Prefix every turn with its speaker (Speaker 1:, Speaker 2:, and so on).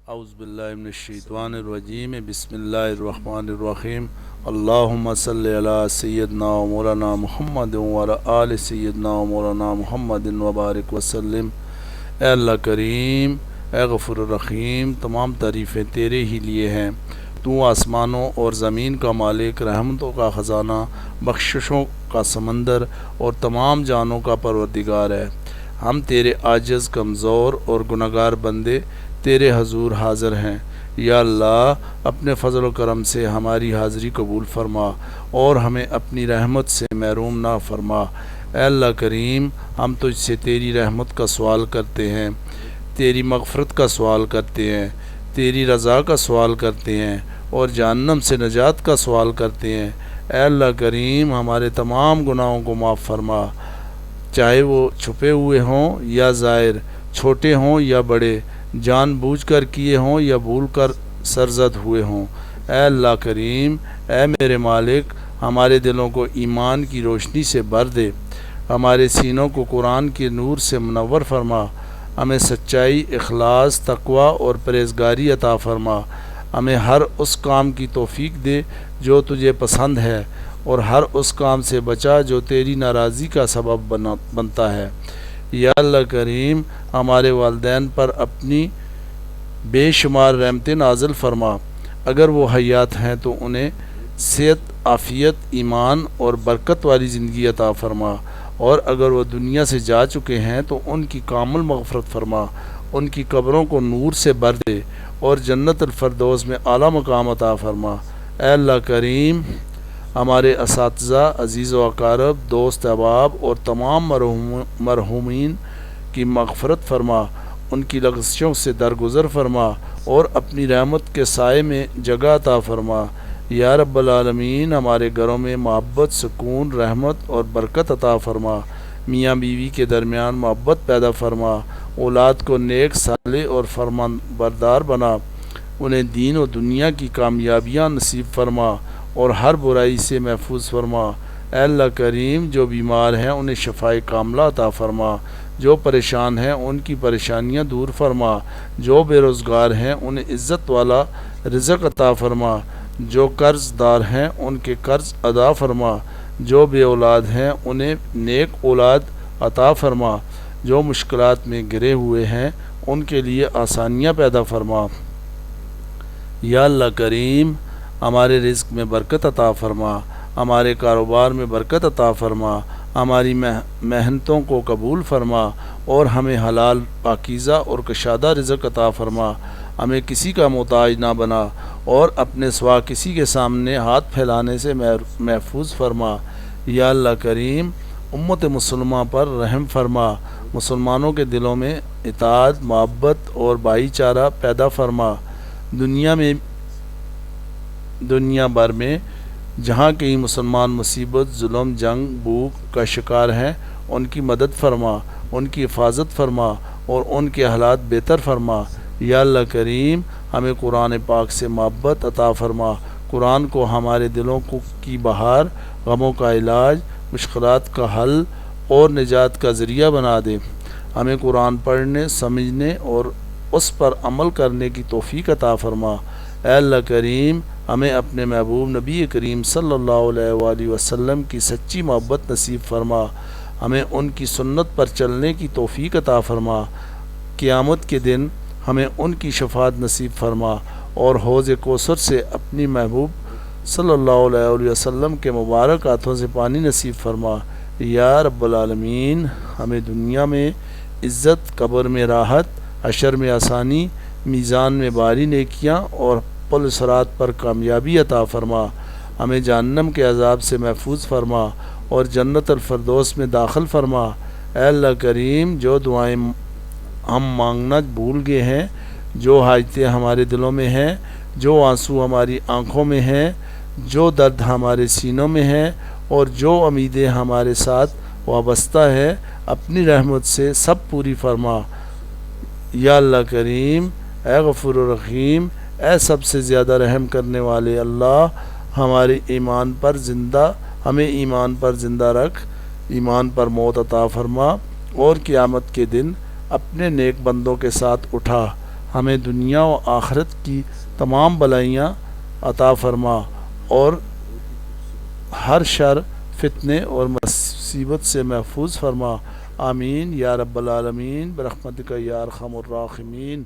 Speaker 1: اعوذ باللہ من الشیطان الرجیم بسم اللہ الرحمن الرحیم اللہم صلی علی سیدنا و مولانا محمد وعلی آل سیدنا و مولانا محمد وبارک وسلم۔ اے اللہ کریم، اے غفور الرحیم، تمام تعریفیں تیرے ہی لیے ہیں۔ تو آسمانوں اور زمین کا مالک، رحمتوں کا خزانہ، بخششوں کا سمندر اور تمام جانوں کا پروردگار ہے۔ ہم تیرے عاجز، کمزور اور گنہگار بندے تیرے حضور حاضر ہیں۔ یا اللہ، اپنے فضل و کرم سے ہماری حاضری قبول فرما اور ہمیں اپنی رحمت سے محروم نہ فرما۔ اے اللہ کریم، ہم تجھ سے تیری رحمت کا سوال کرتے ہیں، تیری مغفرت کا سوال کرتے ہیں، تیری رضا کا سوال کرتے ہیں اور جہنم سے نجات کا سوال کرتے ہیں۔ اے اللہ کریم، ہمارے تمام گناہوں کو معاف فرما، چاہے وہ چھپے ہوئے ہوں یا ظاہر، چھوٹے ہوں یا بڑے، جان بوجھ کر کیے ہوں یا بھول کر سرزد ہوئے ہوں۔ اے اللہ کریم، اے میرے مالک، ہمارے دلوں کو ایمان کی روشنی سے بھر دے، ہمارے سینوں کو قرآن کے نور سے منور فرما، ہمیں سچائی، اخلاص، تقوی اور پرہیزگاری عطا فرما، ہمیں ہر اس کام کی توفیق دے جو تجھے پسند ہے اور ہر اس کام سے بچا جو تیری ناراضی کا سبب بنتا ہے۔ یا اللہ کریم، ہمارے والدین پر اپنی بے شمار رحمتیں نازل فرما، اگر وہ حیات ہیں تو انہیں صحت، عافیت، ایمان اور برکت والی زندگی عطا فرما، اور اگر وہ دنیا سے جا چکے ہیں تو ان کی کامل مغفرت فرما، ان کی قبروں کو نور سے بھر دے اور جنت الفردوس میں اعلیٰ مقام عطا فرما۔ اے اللہ کریم، ہمارے اساتذہ، عزیز و اقارب، دوست احباب اور تمام مرحومین کی مغفرت فرما، ان کی لغزشوں سے درگزر فرما اور اپنی رحمت کے سائے میں جگہ عطا فرما۔ یا رب العالمین، ہمارے گھروں میں محبت، سکون، رحمت اور برکت عطا فرما، میاں بیوی کے درمیان محبت پیدا فرما، اولاد کو نیک، صالح اور فرمان بردار بنا، انہیں دین و دنیا کی کامیابیاں نصیب فرما اور ہر برائی سے محفوظ فرما۔ اے اللہ کریم، جو بیمار ہیں انہیں شفائے کاملہ عطا فرما، جو پریشان ہیں ان کی پریشانیاں دور فرما، جو بے روزگار ہیں انہیں عزت والا رزق عطا فرما، جو قرض دار ہیں ان کے قرض ادا فرما، جو بے اولاد ہیں انہیں نیک اولاد عطا فرما، جو مشکلات میں گرے ہوئے ہیں ان کے لیے آسانیاں پیدا فرما۔ یا اللہ کریم، ہمارے رزق میں برکت عطا فرما، ہمارے کاروبار میں برکت عطا فرما، ہماری محنتوں کو قبول فرما اور ہمیں حلال، پاکیزہ اور کشادہ رزق عطا فرما، ہمیں کسی کا محتاج نہ بنا اور اپنے سوا کسی کے سامنے ہاتھ پھیلانے سے محفوظ فرما۔ یا اللہ کریم، امت مسلمہ پر رحم فرما، مسلمانوں کے دلوں میں اطاعت، محبت اور بھائی چارہ پیدا فرما، دنیا بھر میں جہاں کئی مسلمان مصیبت، ظلم، جنگ، بھوک کا شکار ہیں، ان کی مدد فرما، ان کی حفاظت فرما اور ان کے حالات بہتر فرما۔ یا اللہ کریم، ہمیں قرآن پاک سے محبت عطا فرما، قرآن کو ہمارے دلوں کی بہار، غموں کا علاج، مشکلات کا حل اور نجات کا ذریعہ بنا دے۔ ہمیں قرآن پڑھنے، سمجھنے اور اس پر عمل کرنے کی توفیق عطا فرما۔ اے اللہ کریم، ہمیں اپنے محبوب نبی کریم صلی اللہ علیہ وآلہ وسلم کی سچی محبت نصیب فرما، ہمیں ان کی سنت پر چلنے کی توفیق عطا فرما، قیامت کے دن ہمیں ان کی شفاعت نصیب فرما اور حوض کوثر سے اپنی محبوب صلی اللہ علیہ وآلہ وسلم کے مبارک ہاتھوں سے پانی نصیب فرما۔ یا رب العالمین، ہمیں دنیا میں عزت، قبر میں راحت، حشر میں آسانی، میزان میں بھاری نیکیاں اور پل صراط پر کامیابی عطا فرما، ہمیں جہنم کے عذاب سے محفوظ فرما اور جنت الفردوس میں داخل فرما۔ اے اللہ کریم، جو دعائیں ہم مانگنا بھول گئے ہیں، جو حاجتیں ہمارے دلوں میں ہیں، جو آنسو ہماری آنکھوں میں ہیں، جو درد ہمارے سینوں میں ہیں اور جو امیدیں ہمارے ساتھ وابستہ ہے، اپنی رحمت سے سب پوری فرما۔ یا اللہ کریم، اے غفور الرحیم، اے سب سے زیادہ رحم کرنے والے اللہ، ہمیں ایمان پر زندہ رکھ، ایمان پر موت عطا فرما اور قیامت کے دن اپنے نیک بندوں کے ساتھ اٹھا، ہمیں دنیا و آخرت کی تمام بلائیاں عطا فرما اور ہر شر فتنے اور مصیبت سے محفوظ فرما، آمین یا رب العالمین برحمتک یا ارحم الراحمین۔